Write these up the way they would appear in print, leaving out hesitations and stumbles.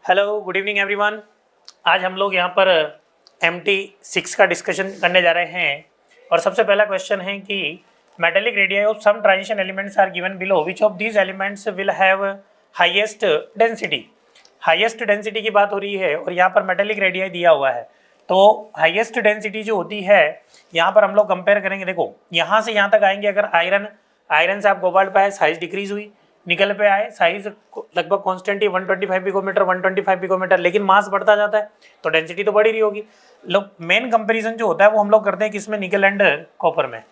Hello, good evening everyone. आज हम लोग यहाँ पर MT6 का डिस्कशन करने जा रहे हैं और सबसे पहला क्वेश्चन है कि metallic radii of some transition elements are given below, which of these elements will have highest density. Highest density की बात हो रही है और यहाँ पर मेटेलिक रेडियाई दिया हुआ है, तो हाईएस्ट डेंसिटी जो होती है यहाँ पर हम लोग कंपेयर करेंगे। देखो यहाँ से यहाँ तक आएंगे, अगर आयरन से आप कोबाल्ट पे आए, साइज डिक्रीज हुई, निकल पे आए, साइज लगभग कांस्टेंट ही 125 पिकोमीटर 125 पिकोमीटर, लेकिन मास बढ़ता जाता है तो डेंसिटी तो बढ़ ही रही होगी। लोग मेन कंपैरिजन जो होता है वो हम लोग करते हैं किसमें, निकल एंड कॉपर में।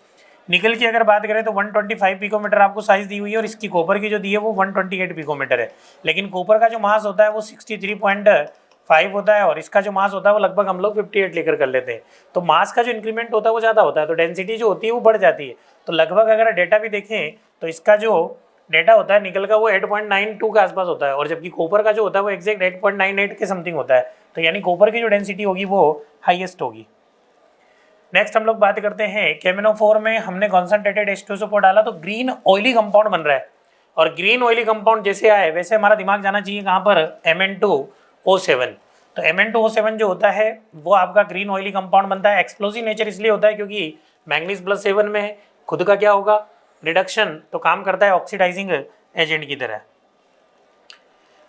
निकल की अगर बात करें तो 125 पिकोमीटर आपको साइज दी हुई है और इसकी कॉपर की जो दी है वो 128 पिकोमीटर है, लेकिन कॉपर का जो मास होता है वो 63.5 होता है और इसका जो मास होता है वो लगभग हम लोग 58 लेकर कर लेते हैं। तो मास का जो इंक्रीमेंट होता है वो ज़्यादा होता है, तो डेंसिटी जो होती है वो बढ़ जाती है। तो लगभग अगर डेटा भी देखें तो इसका जो डेटा होता है निकल का वो 8.92 के आसपास होता है और जबकि कॉपर का जो होता है वो एग्जैक्ट 8.98 के समथिंग होता है, तो यानी कॉपर की जो डेंसिटी होगी वो हाईएस्ट होगी। नेक्स्ट हम लोग बात करते हैं केमिनोफोर में हमने कॉन्सेंट्रेटेड H2SO4 डाला तो ग्रीन ऑयली कंपाउंड बन रहा है और ग्रीन ऑयली कंपाउंड जैसे आए वैसे हमारा दिमाग जाना चाहिए कहाँ पर, Mn2O7। तो Mn2O7 जो होता है वो आपका ग्रीन ऑयली कंपाउंड बनता है। एक्सप्लोसिव नेचर इसलिए होता है क्योंकि मैंगनीज +7 में है, खुद का क्या होगा रिडक्शन, तो काम करता है ऑक्सीडाइजिंग एजेंट की तरह।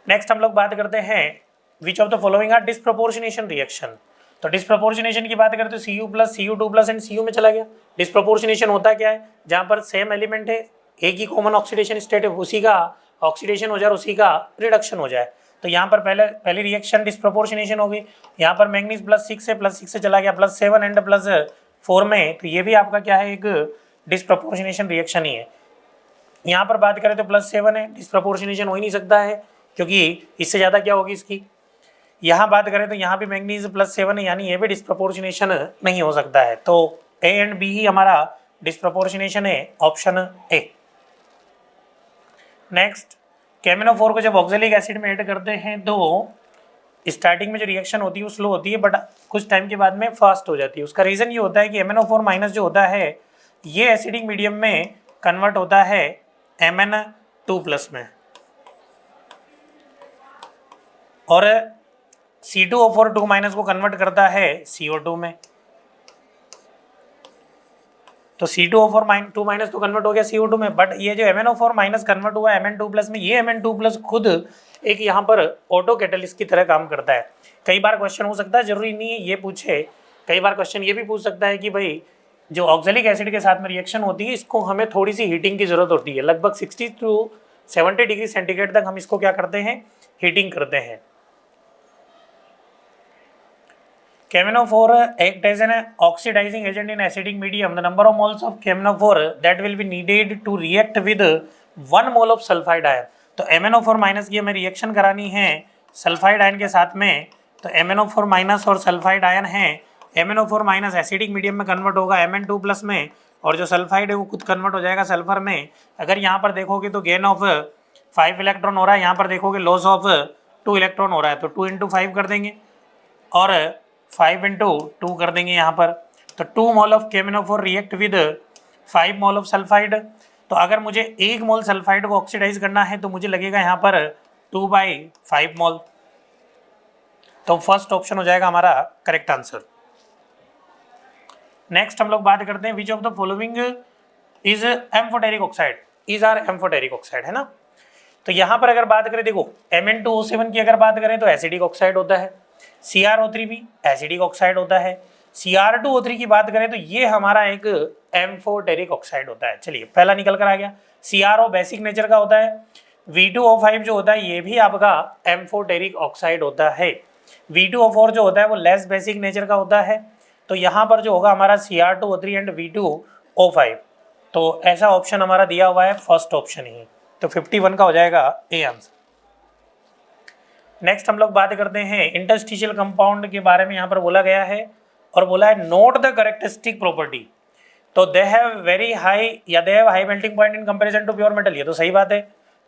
नेक्स्ट हम लोग बात करते हैं which of the following are disproportionation reaction. तो डिस्प्रोपोर्शनेशन की बात करें तो Cu+Cu2+ एंड Cu में चला गया। डिस्प्रोपोर्शनेशन होता क्या है, जहाँ पर सेम एलिमेंट है, एक ही कॉमन ऑक्सीडेशन स्टेट है, उसी का ऑक्सीडेशन हो जाए और उसी का रिडक्शन हो जाए, तो यहाँ पर पहली रिएक्शन डिस्प्रोपोर्शनेशन हो गई। यहाँ पर मैंगनीज +6 से चला गया +7 एंड +4 में, तो ये भी आपका क्या है, एक डिस्प्रोपोर्शनेशन रिएक्शन ही है। यहाँ पर बात करें तो +7 है, डिस्प्रोपोर्शनेशन हो ही नहीं सकता है क्योंकि इससे ज़्यादा क्या होगी इसकी। यहाँ बात करें तो यहाँ भी मैंगनीज +7 है, यानी ये भी डिस्प्रोपोर्शनेशन नहीं हो सकता है, तो A एंड B ही हमारा डिस्प्रोपोर्शनेशन है, ऑप्शन ए। नेक्स्ट केमिनोफोर को जब ऑक्जेलिक एसिड में ऐड करते हैं तो स्टार्टिंग में जो रिएक्शन होती है वो स्लो होती है, बट कुछ टाइम के बाद में फास्ट हो जाती है। उसका रीज़न ये होता है कि MnO4- जो होता है ये एसिडिक मीडियम में कन्वर्ट होता है Mn2+ में और C2O4 2- को कन्वर्ट करता है CO2 में। तो C2O4 2- तो कन्वर्ट हो गया CO2 में, बट ये जो MnO4- कन्वर्ट हुआ Mn2+ में, ये Mn2+ खुद एक यहाँ पर ऑटो कैटलिस्ट की तरह काम करता है। कई बार क्वेश्चन हो सकता है, जरूरी नहीं है ये पूछे, कई बार क्वेश्चन ये भी पूछ सकता है कि भाई जो ऑक्जेलिक एसिड के साथ में रिएक्शन होती है इसको हमें थोड़ी सी हीटिंग की जरूरत होती है, लगभग 60 to 70 डिग्री सेंटीग्रेड तक हम इसको क्या करते हैं, हीटिंग करते हैं। KMnO4 act as an oxidizing agent in acidic medium. The number of moles of KMnO4 that will be needed to react with 1 mole of sulfide ion. तो MnO4- की हमें रिएक्शन करानी है सल्फाइड आयन के साथ में, तो MnO4- और सल्फाइड आयन है। MnO4- एसिडिक मीडियम में कन्वर्ट होगा Mn2+ में और जो सल्फाइड है वो खुद कन्वर्ट हो जाएगा सल्फर में। अगर यहाँ पर देखोगे तो गेन ऑफ 5 इलेक्ट्रॉन हो रहा है, यहाँ पर देखोगे लॉस ऑफ 2 इलेक्ट्रॉन हो रहा है, तो 2 × 5 कर देंगे और 5 × 2 कर देंगे यहाँ पर, तो 2 mole of KMnO4 react with 5 mole of sulphide. तो अगर मुझे 1 मोल सल्फाइड को ऑक्सीडाइज करना है तो मुझे लगेगा यहाँ पर 2/5 मोल, तो फर्स्ट ऑप्शन हो जाएगा हमारा करेक्ट आंसर। नेक्स्ट हम लोग बात करते हैं which of the following is amphoteric oxide, is are amphoteric oxide, है ना। तो यहाँ पर अगर बात करें, देखो Mn2O7 की अगर बात करें तो एसिडिक ऑक्साइड होता है, CrO3 भी एसिडिक ऑक्साइड होता है, Cr2O3 की बात करें तो ये हमारा एक एम्फोटेरिक ऑक्साइड होता है। चलिए पहला निकल कर आ गया, CrO बेसिक नेचर का होता है, V2O5 जो होता है ये भी आपका एम्फोटेरिक ऑक्साइड होता है, V2O4 जो होता है वो लेस बेसिक नेचर का होता है। तो यहाँ पर जो होगा हमारा Cr2O3 एंड V2O5, तो ऐसा ऑप्शन हमारा दिया हुआ है फर्स्ट ऑप्शन ही, तो 51 का हो जाएगा ए आंसर। नेक्स्ट हम लोग बात करते हैं इंटरस्टिशियल कंपाउंड के बारे में, यहाँ पर बोला गया है और बोला है नोट द कैरेक्टरिस्टिक प्रॉपर्टी। तो दे हैव वेरी हाई या they have high melting point in comparison to pure metal, ये तो सही बात है।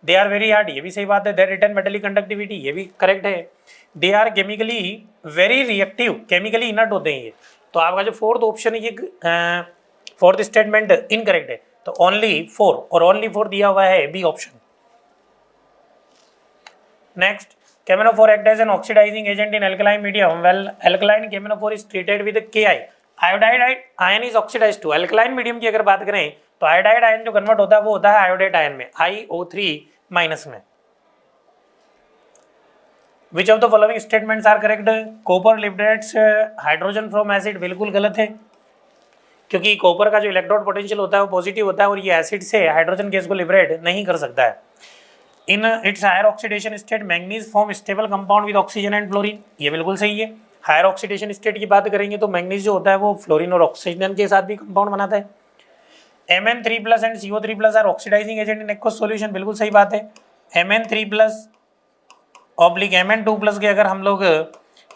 दे आर वेरी हार्ड, ये भी सही बात है। दे रिटेन मेटेलिक कंडक्टिविटी, ये भी करेक्ट है। They are chemically very reactive, chemically inert होते हैं ये। तो आपका जो फोर्थ ऑप्शन है ये फोर्थ स्टेटमेंट इनकरेक्ट है, तो ओनली 4 और ओनली 4 दिया हुआ है B option. Next KMnO4 act as an oxidizing agent in alkaline medium. Well, alkaline KMnO4 is treated with Ki. Iodide ion is oxidise to alkaline medium की अगर बात करें तो आयोडाइड आयन जो कन्वर्ट होता है वो होता है आयोडेट आयन में IO3 माइनस में। Which of the following statements are correct? Copper liberates hydrogen from acid, बिल्कुल गलत है, क्योंकि कॉपर का जो इलेक्ट्रोड पोटेंशियल होता है वो पॉजिटिव होता है और ये एसिड से हाइड्रोजन गैस को लिबरेट नहीं कर सकता है। In its higher oxidation state manganese form stable compound with oxygen and fluorine, ये बिल्कुल सही है। हायर ऑक्सीडेशन स्टेट की बात करेंगे तो मैंगनीज जो होता है वो फ्लोरीन और ऑक्सीजन के साथ भी कंपाउंड बनाता है। Mn3+ and CO3+ are oxidising agent in aqueous solution, बिल्कुल सही बात है। Mn3+ ऑब्लिक Mn2+ के अगर हम लोग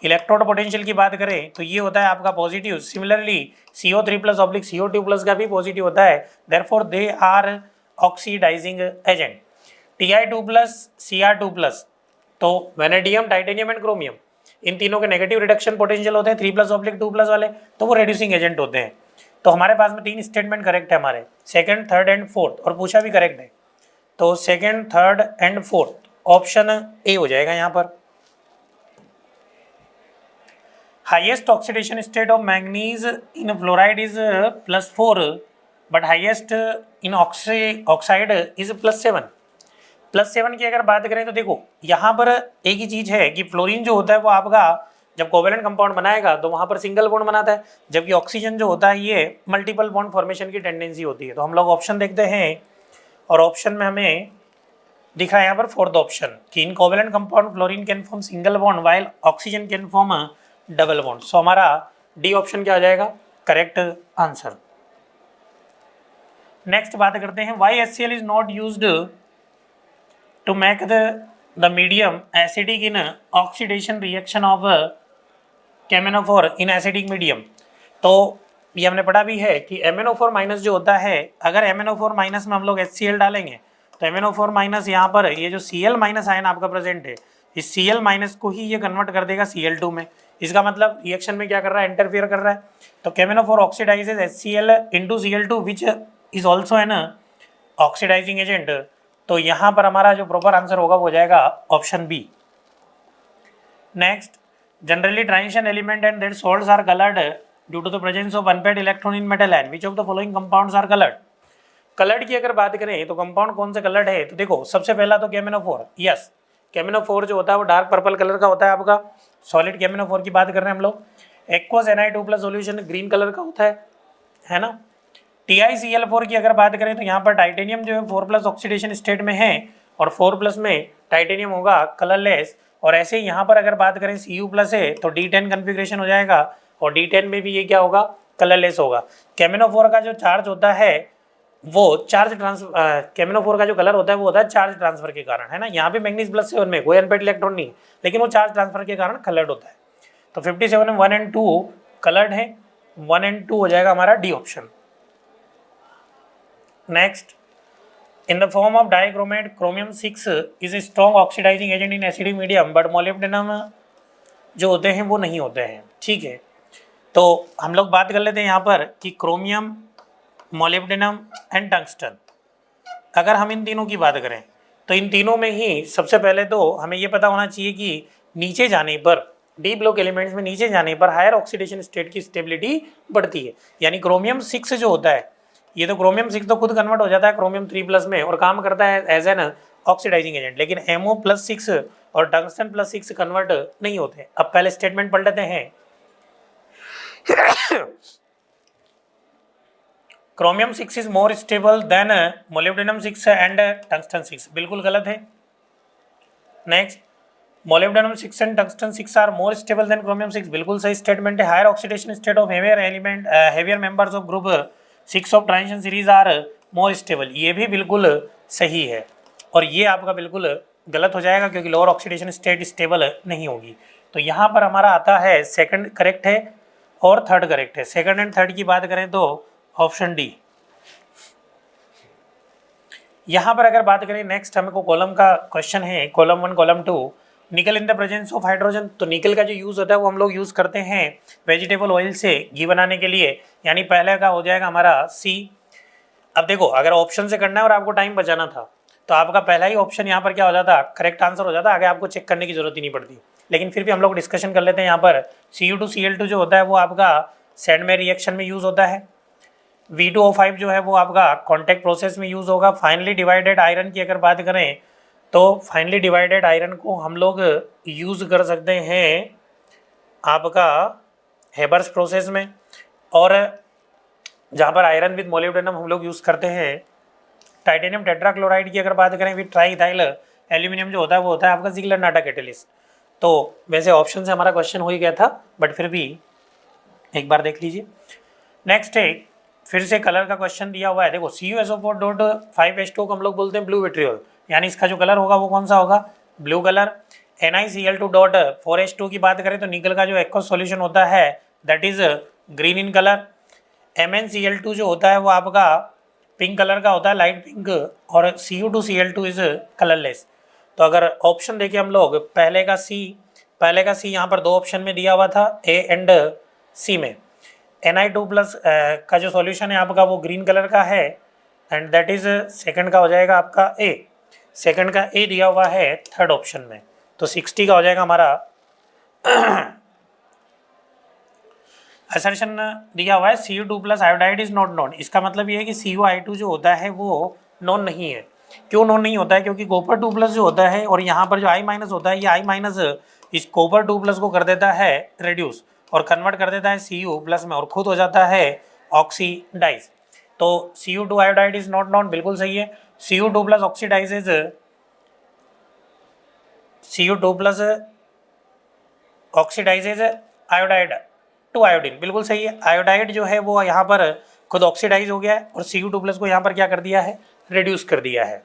इलेक्ट्रोड पोटेंशियल की बात करें तो ये होता है आपका positive. Similarly CO3+ oblique CO2+ का भी पॉजिटिव होता है, therefore they are oxidising agent. Ti2+, Cr2+, तो वेनेडियम, टाइटेनियम एंड क्रोमियम, इन तीनों के नेगेटिव रिडक्शन पोटेंशियल होते हैं 3+ ऑब्लिक 2+ वाले, तो वो रिड्यूसिंग एजेंट होते हैं। तो हमारे पास में 3 स्टेटमेंट करेक्ट है हमारे, सेकंड, थर्ड एंड फोर्थ, और पूछा भी करेक्ट है। तो second, third and fourth option A हो जाएगा यहाँ पर। Highest oxidation state of manganese in fluoride is +4, but highest in oxide is +7। +7 की अगर बात करें तो देखो यहाँ पर एक ही चीज है कि फ्लोरीन जो होता है वो आपका जब कोवेलेंट कंपाउंड बनाएगा तो वहाँ पर सिंगल बॉन्ड बनाता है, जबकि ऑक्सीजन जो होता है ये मल्टीपल बॉन्ड फॉर्मेशन की टेंडेंसी होती है। तो हम लोग ऑप्शन देखते हैं और ऑप्शन में हमें दिखा है यहाँ पर फोर्थ ऑप्शन कि in covalent compound fluorine can form single bond while oxygen can form double bond. So हमारा डी ऑप्शन क्या आ जाएगा करेक्ट आंसर। नेक्स्ट बात करते हैं why HCl is not used to make the medium acidic in oxidation reaction of KMnO4 in acidic medium. तो ये हमने पढ़ा भी है कि MnO4- जो होता है, अगर MnO4- में हम लोग HCl डालेंगे तो MnO4- यहाँ पर ये जो Cl- आयन आपका प्रेजेंट है, इस Cl- को ही ये कन्वर्ट कर देगा Cl2 में। इसका मतलब रिएक्शन में क्या कर रहा है, इंटरफियर कर रहा है। तो KMnO4 oxidises HCl into Cl2 which is also an oxidising agent. तो यहाँ पर हमारा जो प्रॉपर आंसर होगा वो हो जाएगा option B. Next, generally transition element and their salts are coloured due to the presence of unpaired electron in metal ion, which of the following compounds are coloured? Coloured की अगर बात करें तो compound कौन से कलर्ड है, तो देखो सबसे पहला तो KMnO4, यस KMnO4 जो होता है वो डार्क पर्पल कलर का होता है आपका। सॉलिड KMnO4 की बात कर रहे हैं हम लोग। Aqueous Ni2+ solution green colour का होता है ना। TiCl4 की अगर बात करें तो यहाँ पर टाइटेनियम जो है 4+ ऑक्सीडेशन स्टेट में है और 4+ में टाइटेनियम होगा कलरलेस। और ऐसे ही यहाँ पर अगर बात करें Cu+ है तो D10 कन्फिग्रेशन हो जाएगा और D10 में भी ये क्या होगा, कलरलेस होगा। KMnO4 का जो चार्ज होता है वो KMnO4 का जो कलर होता है वो होता है चार्ज ट्रांसफर के कारण, है ना। यहाँ भी मैंगनीज +7 में कोई अनपेयर्ड इलेक्ट्रॉन नहीं, लेकिन वो चार्ज ट्रांसफर के कारण कलर्ड होता है। तो 57 में 1 और 2 कलर्ड है, 1 और 2 हो जाएगा हमारा D option. Next, in the form of dichromate chromium-6 is a strong oxidizing agent in acidic medium but molybdenum जो होते हैं वो नहीं होते हैं, ठीक है। तो हम लोग बात कर लेते हैं यहाँ पर कि क्रोमियम, मोलिब्डेनम एंड टंगस्टन, अगर हम इन तीनों की बात करें तो इन तीनों में ही सबसे पहले तो हमें ये पता होना चाहिए कि नीचे जाने पर, डी ब्लॉक एलिमेंट्स में नीचे जाने पर हायर ऑक्सीडेशन स्टेट की स्टेबिलिटी बढ़ती है। यानी क्रोमियम-6 जो होता है, ये तो क्रोमियम-6 तो खुद कन्वर्ट हो जाता है क्रोमियम-3+ में और काम करता है एज एन ऑक्सीडाइजिंग एजेंट, लेकिन MO+6 और टंगस्टन+6 कन्वर्ट नहीं होते। अब पहले स्टेटमेंट पढ़ लेते हैं। क्रोमियम-6 is more stable than molybdenum six and tungsten six, बिल्कुल गलत है। Next, molybdenum six and tungsten six are more stable than क्रोमियम-6, बिल्कुल सही स्टेटमेंट है। Higher oxidation state of heavier members of group 6 of transition series are more stable, ये भी बिल्कुल सही है। और ये आपका बिल्कुल गलत हो जाएगा क्योंकि लोअर ऑक्सीडेशन स्टेट स्टेबल नहीं होगी। तो यहाँ पर हमारा आता है सेकंड करेक्ट है और थर्ड करेक्ट है। सेकंड एंड थर्ड की बात करें तो ऑप्शन डी। यहाँ पर अगर बात करें नेक्स्ट हमको कॉलम का क्वेश्चन है, कॉलम 1 कॉलम 2, निकल in the presence of hydrogen. तो निकल का जो यूज़ होता है वो हम लोग यूज़ करते हैं वेजिटेबल ऑयल से घी बनाने के लिए, यानी पहले का हो जाएगा हमारा सी। अब देखो अगर ऑप्शन से करना है और आपको टाइम बचाना था तो आपका पहला ही ऑप्शन यहाँ पर क्या हो जाता, करेक्ट आंसर हो जाता, आगे आपको चेक करने की जरूरत ही नहीं पड़ती। लेकिन फिर भी हम लोग डिस्कशन कर लेते हैं। यहाँ पर Cu2Cl2 जो होता है वो आपका सैंडमेयर रिएक्शन में यूज़ होता है। V2O5 जो है वो आपका कॉन्टैक्ट प्रोसेस में यूज़ होगा। फाइनली डिवाइडेड आयरन की अगर बात करें तो फाइनली डिवाइडेड आयरन को हम लोग यूज़ कर सकते हैं आपका हेबर्स प्रोसेस में। और जहाँ पर आयरन विद मोलिब्डेनम हम लोग यूज़ करते हैं टाइटेनियम टेट्राक्लोराइड की अगर बात करें विद ट्राईइथाइल एल्यूमिनियम जो होता है वो होता है आपका जिगलर-नाटा कैटेलिस्ट। तो वैसे ऑप्शन से हमारा क्वेश्चन हो ही गया था, बट फिर भी एक बार देख लीजिए। नेक्स्ट है फिर से कलर का क्वेश्चन दिया हुआ है। देखो CuSO4.5H2 को हम लोग बोलते हैं ब्लू विट्रियोल, यानी इसका जो कलर होगा वो कौन सा होगा, ब्लू कलर। NiCl2.4H2 की बात करें तो निकल का जो एक्वस सॉल्यूशन होता है that is green in colour. MnCl2 जो होता है वो आपका पिंक कलर का होता है, लाइट पिंक। और Cu2Cl2 इज कलरलेस। तो अगर ऑप्शन देखें हम लोग पहले का सी यहाँ पर दो ऑप्शन में दिया हुआ था, A एंड C में। Ni2+ का जो सॉल्यूशन है आपका वो ग्रीन कलर का है एंड दैट इज सेकंड का हो जाएगा आपका A। सेकंड का A दिया हुआ है थर्ड ऑप्शन में, तो 60 का हो जाएगा हमारा असर्शन दिया हुआ है Cu2+ iodide is not non. इसका मतलब ये है कि CuI2 जो होता है वो नॉन नहीं है। क्यों नॉन नहीं होता है, क्योंकि कॉपर 2+ जो होता है और यहाँ पर जो I- होता है, ये I- इस कॉपर 2+ को कर देता है रिड्यूस और कन्वर्ट कर देता है Cu+ में और खुद हो जाता है ऑक्सीडाइज। तो Cu2 iodide is not non, बिल्कुल सही है। Cu2+ oxidises Cu2+ oxidises iodide to iodine, बिल्कुल सही है। आयोडाइड जो है वो यहाँ पर खुद ऑक्सीडाइज हो गया है और Cu2+ को यहाँ पर क्या कर दिया है, रिड्यूस कर दिया है।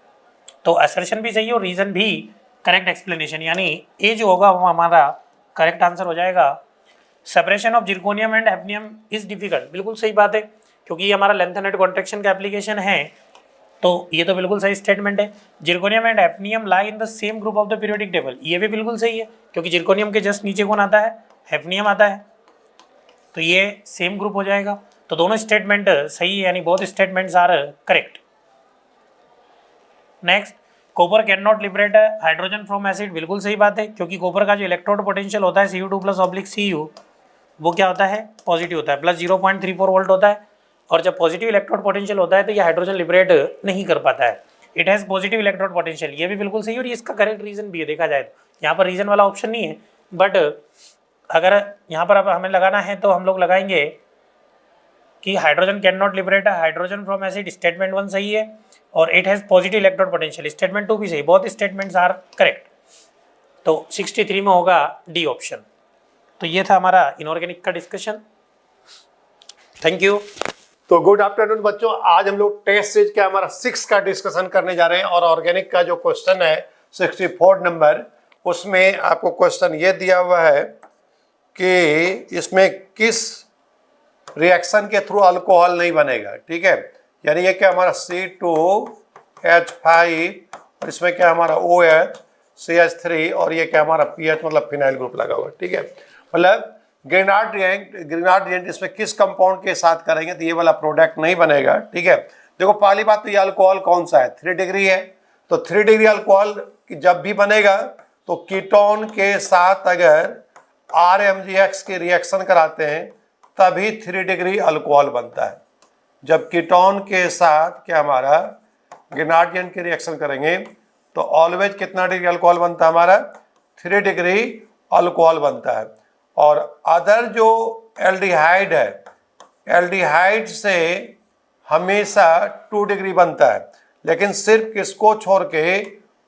तो असर्शन भी सही है और रीजन भी करेक्ट एक्सप्लेनेशन, यानी ए जो होगा वो हमारा करेक्ट आंसर हो जाएगा। Separation of zirconium and hafnium is difficult, बिल्कुल सही बात है, क्योंकि ये हमारा लेंथ एंड कॉन्ट्रैक्शन का एप्लीकेशन है। तो ये तो बिल्कुल सही स्टेटमेंट है। Zirconium and hafnium lie in the same group of the periodic table, ये भी बिल्कुल सही है, क्योंकि जिरकोनियम के जस्ट नीचे कौन आता है, हैफनियम आता है, तो ये सेम ग्रुप हो जाएगा। तो दोनों स्टेटमेंट सही है, यानी both statements are correct. Next, copper can not liberate hydrogen from acid, बिल्कुल सही बात है, क्योंकि कॉपर का जो इलेक्ट्रोड पोटेंशियल होता है Cu2+/Cu वो क्या होता है, पॉजिटिव होता है, +0.34 वोल्ट होता है। और जब पॉजिटिव इलेक्ट्रोड पोटेंशियल होता है तो ये हाइड्रोजन लिबरेट नहीं कर पाता है, it has positive electrode potential, ये भी बिल्कुल सही है और ये इसका करेक्ट रीजन भी है। देखा जाए तो यहाँ पर रीजन वाला ऑप्शन नहीं है, बट अगर यहाँ पर अब हमें लगाना है तो हम लोग लगाएंगे कि hydrogen can not liberate hydrogen from acid, statement 1 सही है, और it has positive electrode potential, statement 2 भी सही, बोथ स्टेटमेंट्स आर करेक्ट। तो 63 में होगा डी ऑप्शन। तो ये था हमारा इनऑर्गेनिक का डिस्कशन। Thank you. तो गुड आफ्टरनून बच्चों, आज हम लोग टेस्ट सीरीज के हमारा 6 का डिस्कशन करने जा रहे हैं और ऑर्गेनिक का जो क्वेश्चन है 64 नंबर, उसमें आपको क्वेश्चन ये दिया हुआ है कि इसमें किस रिएक्शन के थ्रू अल्कोहल नहीं बनेगा। ठीक है, यानी ये क्या हमारा C2H5 और इसमें क्या हमारा OH CH3 और ये क्या हमारा PH मतलब फिनाइल ग्रुप लगा हुआ। ठीक है, मतलब ग्रेनार्ड रिएक्ट इसमें किस कंपाउंड के साथ करेंगे तो ये वाला प्रोडक्ट नहीं बनेगा। ठीक है, देखो पहली बात तो ये अल्कोहल कौन सा है, 3 डिग्री है, तो 3 डिग्री अल्कोहल जब भी बनेगा तो कीटोन के साथ अगर RMgX की रिएक्शन कराते हैं तभी 3 डिग्री अल्कोहल बनता है। जब कीटोन के साथ क्या हमारा ग्रेनार्ड रिएक्ट की रिएक्शन करेंगे तो ऑलवेज कितना डिग्री अल्कोहल बनता है हमारा, 3 डिग्री अल्कोहल बनता है। और अदर जो एल्डिहाइड है, एल्डिहाइड से हमेशा 2 डिग्री बनता है, लेकिन सिर्फ किसको छोड़ के,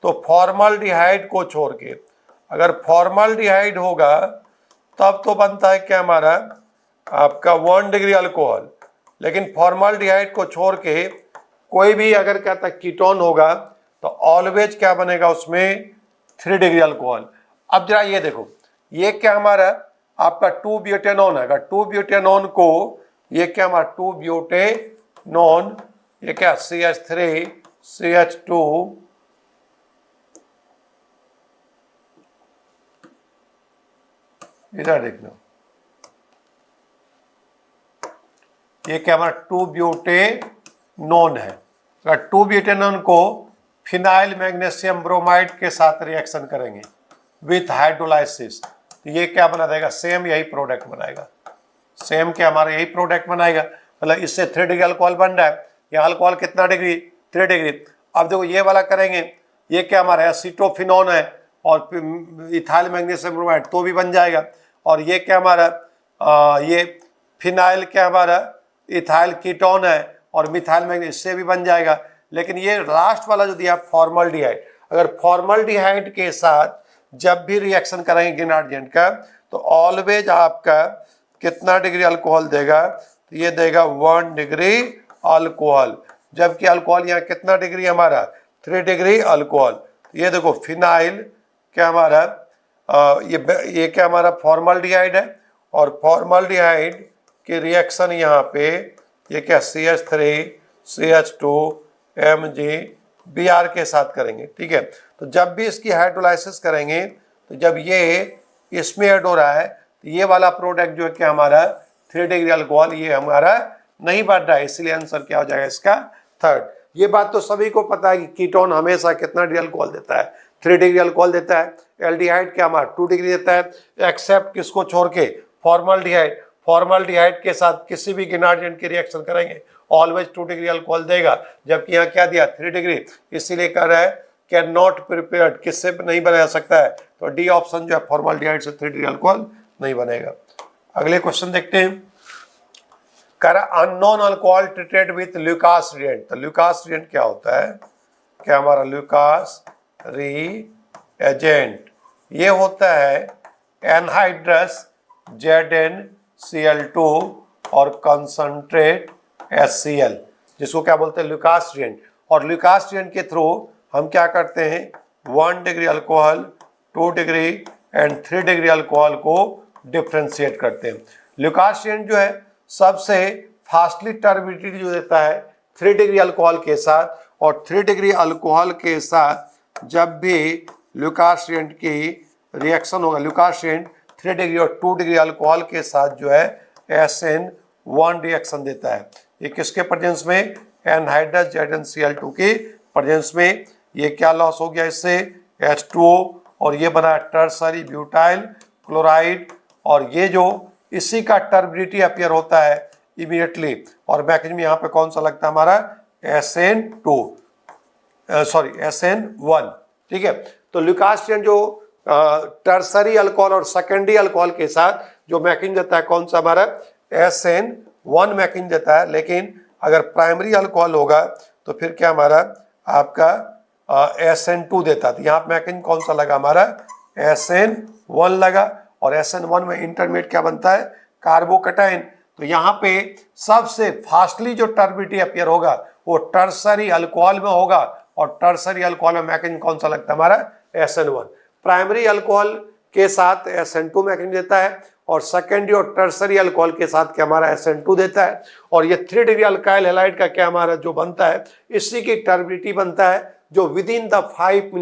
तो फॉर्मल्डिहाइड को छोड़ के। अगर फॉर्मल्डिहाइड होगा तब तो बनता है क्या हमारा आपका 1 डिग्री अल्कोहल, लेकिन फॉर्मल्डिहाइड को छोड़ के कोई भी अगर कहता है कीटोन होगा तो ऑलवेज क्या बनेगा उसमें, 3 डिग्री अल्कोहल। अब जरा ये देखो, ये क्या हमारा आपका 2-ब्यूटेनॉन है, 2-ब्यूटेनॉन को ये क्या हमारा 2-ब्यूटेनॉन, ये क्या CH3 CH2 इधर देखना, ये क्या हमारा 2-ब्यूटेनॉन है। 2-ब्यूटेनॉन को फिनाइल मैग्नीशियम ब्रोमाइड के साथ रिएक्शन करेंगे विथ हाइड्रोलाइसिस, तो ये क्या बना देगा, सेम यही प्रोडक्ट बनाएगा, सेम क्या हमारा यही प्रोडक्ट बनाएगा। मतलब इससे 3 डिग्री अल्कोहल बन रहा है, ये अल्कोहल कितना डिग्री, 3 डिग्री। अब देखो ये वाला करेंगे, ये क्या हमारा एसीटोफिनोन है और इथाइल मैग्नीशियम ब्रोमाइड तो भी बन जाएगा। और ये क्या हमारा ये फिनाइल क्या हमारा इथाइल कीटोन है और मिथाइल मैग्नीशियम, इससे भी बन जाएगा। लेकिन ये लास्ट वाला जो दिया फॉर्मल्डिहाइड, अगर फॉर्मल्डिहाइड के साथ जब भी रिएक्शन कराएंगे गिनार्ड एजेंट का, तो ऑलवेज आपका कितना डिग्री अल्कोहल देगा, तो ये देगा 1 डिग्री अल्कोहल, जबकि अल्कोहल यहाँ कितना डिग्री हमारा 3 डिग्री अल्कोहल। ये देखो फिनाइल क्या हमारा ये क्या हमारा फॉर्मल्डिहाइड है और फॉर्मल्डिहाइड के रिएक्शन यहाँ पे ये क्या CH3 CH2 MgBr के साथ करेंगे, ठीक है। तो जब भी इसकी हाइड्रोलाइसिस करेंगे, तो जब ये इसमें ऐड हो रहा है, तो ये वाला प्रोडक्ट जो है क्या हमारा 3 डिग्री अल्कोहल, ये हमारा नहीं बढ़ रहा है, इसलिए आंसर क्या हो जाएगा इसका 3rd। ये बात तो सभी को पता है कि कीटोन हमेशा कितना डिग्री अल्कोहल देता है, 3 डिग्री अल्कोहल देता है। एल्डिहाइड क्या हमारा 2 डिग्री देता है, एक्सेप्ट किसको छोड़ के, फॉर्मल्डिहाइड। फॉर्मल्डिहाइड के साथ किसी भी गिनार्ड एजेंट की रिएक्शन करेंगे ऑलवेज 2 डिग्री अल्कोहल देगा, जबकि यहाँ क्या दिया 3 डिग्री, इसीलिए कह रहा है कैन नॉट प्रिपेयर्ड, किससे नहीं बनाया सकता है, तो डी ऑप्शन जो है फॉर्मल्डिहाइड से 3 डिग्री अल्कोहल नहीं बनेगा। अगले क्वेश्चन देखते हैं, कर unknown alcohol treated with Lucas reagent. तो ल्यूकास रिएजेंट क्या होता है, क्या हमारा ल्यूकास रिएजेंट, ये होता है एनहाइड्रस ZnCl2 और कंसंट्रेट HCl, जिसको क्या बोलते हैं ल्यूकास रिएजेंट। और ल्यूकास रिएजेंट के थ्रू हम क्या करते हैं 1 degree alcohol, 2 degree and 3 degree alcohol को डिफ्रेंशिएट करते हैं। ल्यूकास रिएजेंट जो है सबसे फास्टली टर्बिडिटी जो देता है 3 डिग्री अल्कोहल के साथ, और 3 डिग्री अल्कोहल के साथ जब भी ल्यूकास रिएजेंट की रिएक्शन होगा, ल्यूकास रिएजेंट 3 डिग्री और 2 डिग्री अल्कोहल के साथ जो है SN1 रिएक्शन देता है। ये किसके प्रेजेंस में, एनहाइड्रस ZnCl2 के प्रेजेंस में। ये क्या लॉस हो गया इससे, H2O, और ये बना टर्सरी ब्यूटाइल क्लोराइड, और ये जो इसी का टर्बिडिटी अपीयर होता है इमीडिएटली, और मैकेनिज्म यहाँ पे कौन सा लगता है हमारा SN1, ठीक है। तो ल्यूकास रिएजेंट जो टर्सरी अल्कोहल और सेकेंडरी अल्कोहल के साथ जो मैकेनिज्म देता है कौन सा हमारा SN1 मैकेनिज्म देता है। लेकिन अगर प्राइमरी अल्कोहल होगा तो फिर क्या हमारा आपका SN2 देता है। तो यहाँ मैकेनिज्म कौन सा लगा हमारा SN1 लगा, और SN1 में इंटरमीडिएट क्या बनता है कार्बोकटाइन। तो यहाँ पे सबसे फास्टली जो टर्बिडिटी अपीयर होगा वो टर्सरी अल्कोहल में होगा, और टर्सरी अल्कोहल में मैकेनिज्म कौन सा लगता है हमारा SN1। प्राइमरी अल्कोहल के साथ SN2 मैकेनिज्म देता है, और सेकेंडरी और टर्सरी अल्कोहल के साथ क्या हमारा SN2 देता है। और ये 3 डिग्री अल्काइल हैलाइड का क्या हमारा जो बनता है, इसी की टर्बिडिटी बनता है जो विद इन द 5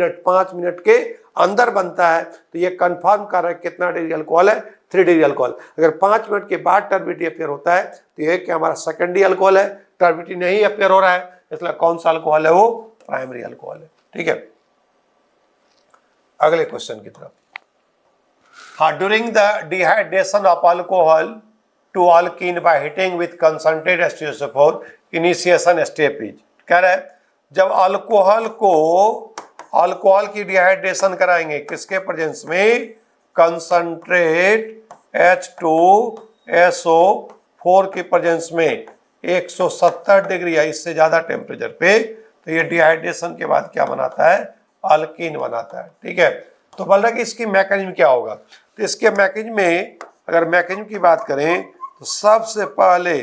मिनट के अंदर बनता है। तो ये कंफर्म कर रहा है कितना डिग्री अल्कोहल है, 3 डिग्री अल्कोहल। अगर 5 मिनट के बाद टर्बिडिटी अपीयर होता है तो ये क्या हमारा सेकेंडरी अल्कोहल है, टर्बिडिटी नहीं अपीयर हो रहा है, इसलिए कौन सा अल्कोहल है वो प्राइमरी अल्कोहल है, ठीक है। अगले क्वेश्चन की तरफ, हाँ, during the dehydration of alcohol to alkene by heating with concentrate H2SO4 initiation step is. कह रहा है जब अल्कोहल की डिहाइड्रेशन कराएंगे किसके प्रेजेंस में, कंसंट्रेट H2SO4 के प्रेजेंस में 170 डिग्री या इससे ज्यादा टेम्परेचर पे, तो ये डिहाइड्रेशन के बाद क्या बनाता है, अल्कीन बनाता है, ठीक है। तो बोल रहा है कि इसकी मैकेनिज्म क्या होगा। तो इसके मैकेनिज्म में अगर मैकेनिज्म की बात करें तो सबसे पहले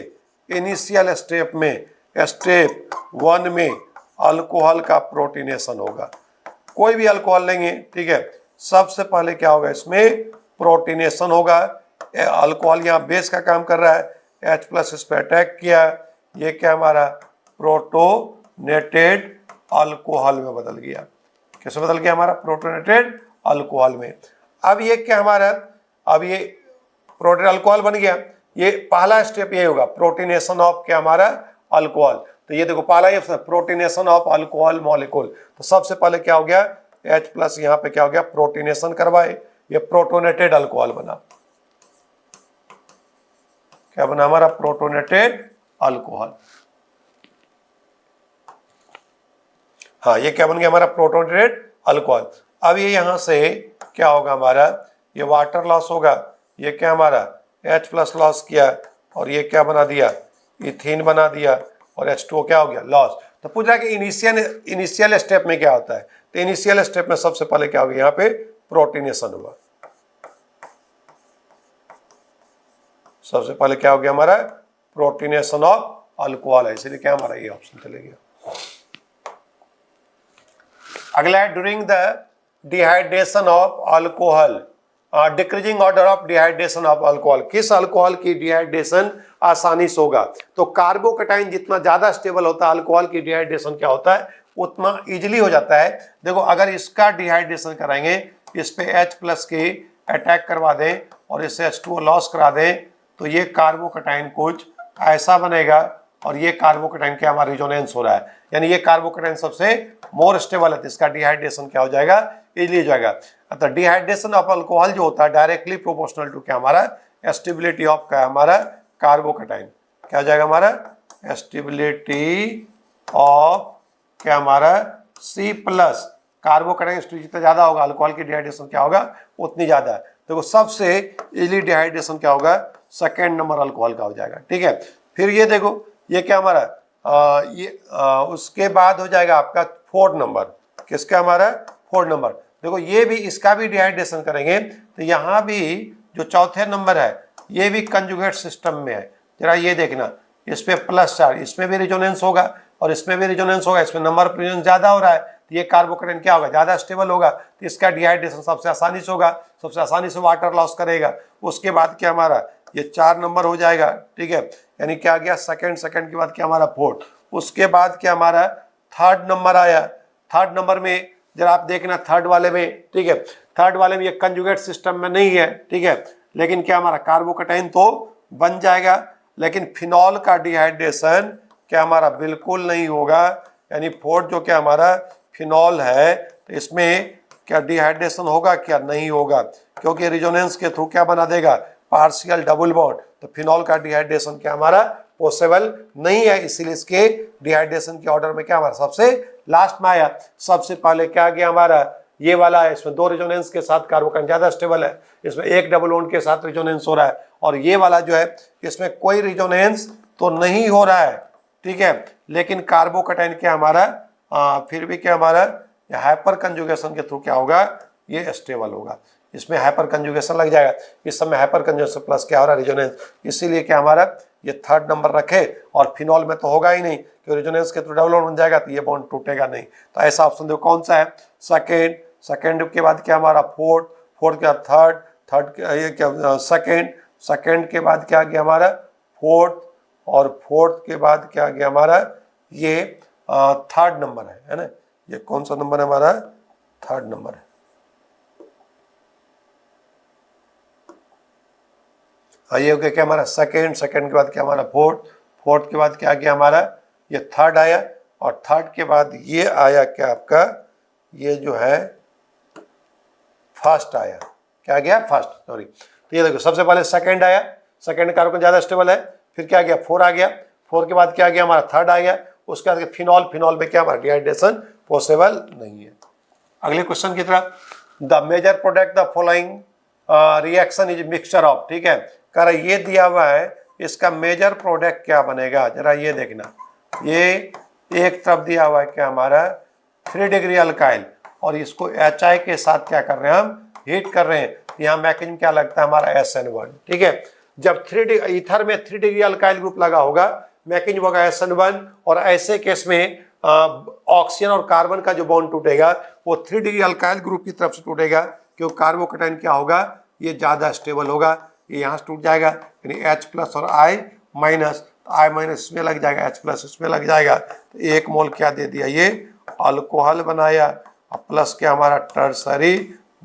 इनिशियल स्टेप में स्टेप 1 में अल्कोहल का प्रोटीनेशन होगा। कोई भी अल्कोहल लेंगे, ठीक है, सबसे पहले क्या होगा इसमें प्रोटीनेशन होगा। अल्कोहल यहाँ बेस का काम कर रहा है, H+ इस पर अटैक किया, ये क्या हमारा प्रोटोनेटेड अल्कोहल में बदल गया। कैसे बदल गया हमारा प्रोटोनेटेड अल्कोहल में। अब ये क्या हमारा, अब ये प्रोटीन अल्कोहल बन गया। ये पहला स्टेप ये होगा प्रोटीनेशन ऑफ क्या हमारा अल्कोहल। तो ये देखो पहला ये प्रोटीनेशन ऑफ अल्कोहल मॉलिक्यूल, तो सबसे पहले क्या हो गया H+ यहाँ पे क्या हो गया प्रोटीनेशन करवाए, ये प्रोटोनेटेड अल्कोहल बना, क्या बना हमारा प्रोटोनेटेड अल्कोहल। हाँ ये क्या बन गया हमारा प्रोटोनेटेड अल्कोहल। अब ये यहां से क्या होगा हमारा, ये वाटर लॉस होगा, ये क्या हमारा H+ लॉस किया और ये क्या बना दिया इथीन बना दिया और H2O क्या हो गया लॉस। तो पूछ रहा है कि इनिशियल स्टेप में क्या होता है, तो इनिशियल स्टेप में सबसे पहले क्या होगा यहाँ पे प्रोटीनेशन हुआ, सबसे पहले क्या हो गया हमारा प्रोटीनेशन ऑफ अल्कोहल है, इसलिए क्या हमारा ये ऑप्शन चले गया। अगला है during the dehydration of alcohol, decreasing order of dehydration of alcohol, किस अल्कोहल की डिहाइड्रेशन आसानी से होगा, तो कार्बोकेटाइन जितना ज्यादा स्टेबल होता है अल्कोहल की डिहाइड्रेशन क्या होता है उतना इजीली हो जाता है। देखो अगर इसका डिहाइड्रेशन कराएंगे, इस पे H+ की अटैक करवा दें और इससे H2O लॉस करा दें, तो ये कार्बोकेटाइन कुछ ऐसा बनेगा और ये कार्बोकेटाइन क्या हमारा रिजोनेंस हो रहा है, यानी ये कार्बोकेटाइन सबसे मोर स्टेबल है, तो इसका डिहाइड्रेशन क्या हो जाएगा इजीली हो जाएगा। तो डिहाइड्रेशन ऑफ अल्कोहल जो होता है डायरेक्टली प्रोपोर्शनल टू क्या हमारा स्टेबिलिटी ऑफ क्या हमारा कार्बोकेटाइन, क्या हो जाएगा हमारा स्टेबिलिटी ऑफ क्या हमारा C+, कार्बोकेटाइन जितना ज्यादा होगा अल्कोहल की डिहाइड्रेशन क्या होगा उतनी ज्यादा है। देखो सबसे इजीली डिहाइड्रेशन क्या होगा सेकेंड नंबर अल्कोहल का हो जाएगा, ठीक है। फिर ये देखो ये क्या हमारा उसके बाद हो जाएगा आपका 4th नंबर, किसका हमारा 4th नंबर। देखो ये भी इसका भी डिहाइड्रेशन करेंगे तो यहाँ भी जो चौथे नंबर है ये भी कंजुगेट सिस्टम में है, जरा ये देखना इस पे +4, इसमें भी रिजोनेंस होगा और इसमें भी रिजोनेंस होगा, इसमें नंबर ऑफ रिजोनेंस ज्यादा हो रहा है तो ये कार्बोकेटाइन क्या होगा ज्यादा स्टेबल होगा, तो इसका डिहाइड्रेशन सबसे आसानी से होगा, सबसे आसानी से वाटर लॉस करेगा। उसके बाद क्या हमारा ये 4 नंबर हो जाएगा, ठीक है, यानी क्या आ गया सेकंड के बाद क्या हमारा 4th, उसके बाद क्या हमारा 3rd नंबर आया। 3rd नंबर में जरा आप देखना 3rd वाले में, ठीक है, 3rd वाले में ये कंजुगेट सिस्टम में नहीं है, ठीक है, लेकिन क्या हमारा कार्बोकेटाइन तो बन जाएगा, लेकिन फिनॉल का डिहाइड्रेशन क्या हमारा बिल्कुल नहीं होगा, यानी 4th जो क्या हमारा फिनॉल है तो इसमें क्या डिहाइड्रेशन होगा क्या नहीं होगा, क्योंकि रिजोनेंस के थ्रू क्या बना देगा पार्शियल डबल बॉन्ड, तो फिनॉल का डिहाइड्रेशन क्या हमारा पॉसिबल नहीं है, इसीलिए इसके डिहाइड्रेशन के ऑर्डर में क्या हमारा सबसे लास्ट में आया। सबसे पहले क्या आ गया हमारा ये वाला है, इसमें 2 रिजोनेंस के साथ कार्बोकेटाइन ज्यादा स्टेबल है, इसमें 1 डबल बॉन्ड के साथ रिजोनेंस हो रहा है, और ये वाला जो है इसमें कोई रिजोनेंस तो नहीं हो रहा है, ठीक है, लेकिन कार्बोकेटाइन क्या हमारा फिर भी क्या हमारा हाइपर कंजुगेशन के थ्रू क्या होगा ये स्टेबल होगा, इसमें हाइपर कंजुगेशन लग जाएगा, इस समय हाइपर कंजुगेशन प्लस क्या हो रहा है रिजोनेंस, इसीलिए क्या हमारा ये 3rd नंबर रखे, और फिनॉल में तो होगा ही नहीं क्योंकि रिजोनेंस के थ्रू डबल बॉन्ड बन जाएगा तो ये बॉन्ड टूटेगा नहीं, तो ऐसा ऑप्शन देखो कौन सा है सेकेंड के बाद क्या हमारा 4th के बाद 3rd ये क्या सेकेंड के बाद क्या आ गया हमारा 4th, और 4th के बाद क्या आ गया हमारा ये 3rd नंबर है ना, ये कौन सा नंबर है हमारा 3rd नंबर है। ये हो गया क्या हमारा सेकेंड के बाद क्या हमारा 4th के बाद क्या आ गया हमारा ये 3rd आया, और 3rd के बाद ये आया क्या आपका ये जो है 1st आया, क्या आ गया 1st, सॉरी, तो ये देखो सबसे पहले सेकेंड आया, सेकेंड कार्बन ज्यादा स्टेबल है, फिर क्या आ गया 4 आ गया, 4 के बाद क्या आ गया हमारा 3rd आ गया, उसके बाद फिनॉल में क्या हमारा डिहाइड्रेशन पॉसिबल नहीं है। अगले क्वेश्चन की तरफ, the major product the following reaction is mixture of, ठीक है, कह रहा ये दिया हुआ है इसका मेजर प्रोडक्ट क्या बनेगा, जरा ये देखना, ये एक तरफ दिया हुआ है क्या हमारा 3 डिग्री अल्काइल, और इसको HI के साथ क्या कर रहे हैं हम हीट कर रहे हैं, यहाँ मैकेनिज्म क्या लगता है हमारा SN1, ठीक है, जब ईथर में 3 डिग्री अल्काइल ग्रुप लगा होगा मैकेनिज्म होगा SN1, और ऐसे केस में ऑक्सीजन और कार्बन का जो बॉन्ड टूटेगा वो 3 डिग्री अल्काइल ग्रुप की तरफ से टूटेगा, क्योंकि कार्बोकेटाइन क्या होगा ये ज्यादा स्टेबल होगा, ये यहाँ से टूट जाएगा, यानी H+ और I- इसमें लग जाएगा, H+ इसमें लग जाएगा, तो 1 मोल क्या दे दिया ये अल्कोहल बनाया, और प्लस क्या हमारा टर्सरी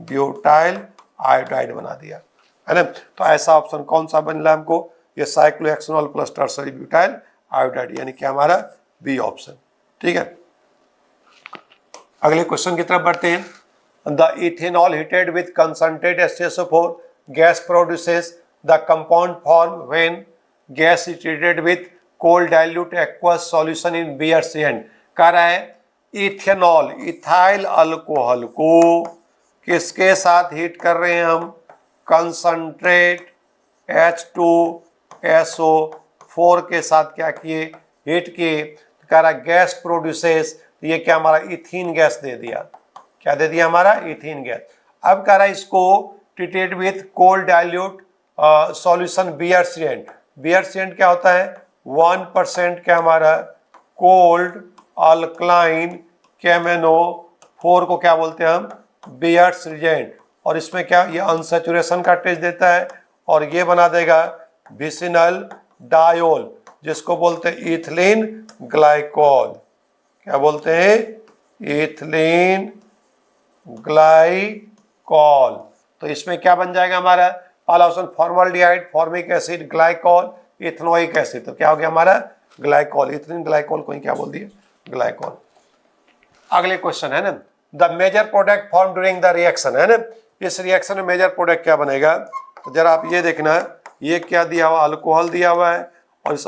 ब्यूटाइल आयोडाइड बना दिया, है ना। तो ऐसा ऑप्शन कौन सा बन रहा है हमको, ये cyclohexanol plus tertiary butyl iodide, यानी क्या हमारा बी ऑप्शन। ठीक है, अगले क्वेश्चन की तरफ बढ़ते हैं। The ethanol heated with concentrate H2SO4 gas produces the compound form when gas is treated with cold dilute aqueous solution in Baeyer reagent. कह रहा है इथेनॉल इथाइल अल्कोहल को किसके साथ हीट कर रहे हैं हम, कंसंट्रेट H2SO4 के साथ क्या किए, हीट किए। कह रहा गैस प्रोड्यूसेस, ये क्या हमारा इथीन गैस दे दिया, क्या दे दिया हमारा इथीन गैस। अब कह रहा है इसको treated with cold dilute solution Baeyer reagent. Baeyer reagent क्या होता है, 1% क्या हमारा कोल्ड अल्कलाइन KMnO4 को क्या बोलते हैं हम, बियर रिएजेंट। और इसमें क्या ये अनसैचुरेशन का टेस्ट देता है और ये बना देगा विसिनल डायोल, जिसको बोलते हैं इथिलीन ग्लाइकोल। क्या बोलते हैं, इथिलीन ग्लाइकोल। तो इसमें क्या बन जाएगा हमारा, पहला option formaldehyde, formic acid, glycol, ethanoic acid. तो क्या हो गया हमारा ग्लाइकोल, इथिलीन ग्लाइकोल को ही क्या बोल दिया, ग्लाइकोल। अगले क्वेश्चन है ना, the major product form during the reaction, है ना, इस रिएक्शन में मेजर प्रोडक्ट क्या बनेगा। तो जरा आप ये देखना, ये क्या दिया हुआ, अल्कोहल दिया हुआ है और इस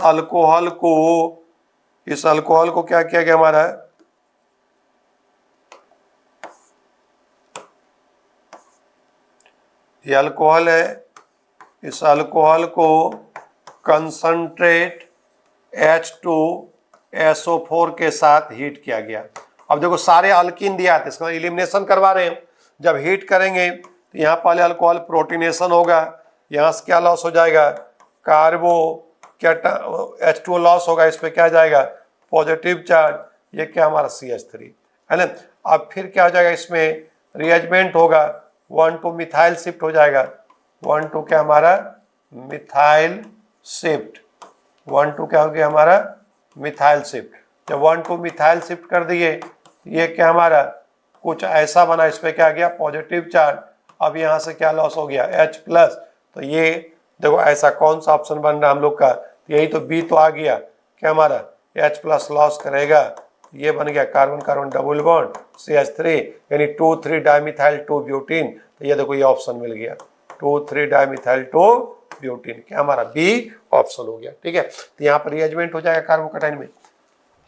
अल्कोहल को क्या किया गया हमारा, ये अल्कोहल है, इस अल्कोहल को कंसंट्रेट H2SO4 के साथ हीट किया गया। अब देखो सारे अल्कीन दिया था, इसका एलिमिनेशन करवा रहे हैं। जब हीट करेंगे तो यहाँ पहले अल्कोहल प्रोटीनेशन होगा, यहाँ से क्या लॉस हो जाएगा, कार्बो क्या H2O लॉस होगा, इस पर क्या जाएगा पॉजिटिव चार्ज, ये क्या हमारा CH3 है ना। अब फिर क्या हो जाएगा, इसमें रिएजमेंट होगा, 1,2 मिथाइल शिफ्ट हो जाएगा, 1,2 क्या हमारा मिथाइल शिफ्ट, 1,2 क्या हो गया हमारा मिथाइल शिफ्ट। जब 1,2 मिथाइल शिफ्ट कर दिए, ये क्या हमारा कुछ ऐसा बना, इस पर क्या गया पॉजिटिव चार्ज। अब यहाँ से क्या लॉस हो गया H+। तो ये देखो ऐसा कौन सा ऑप्शन बन रहा है हम लोग का, यही तो बी तो आ गया, क्या हमारा H+ लॉस करेगा, ये बन गया carbon carbon double bond CH3 यानी 2,3 डाइमिथाइल 2 ब्यूटीन। तो ये देखो ये ऑप्शन मिल गया 2,3 डाइमिथाइल 2 ब्यूटीन, क्या हमारा बी ऑप्शन हो गया। ठीक है, तो यहाँ पर रिएजमेंट हो जाएगा कार्बोकैटायन में।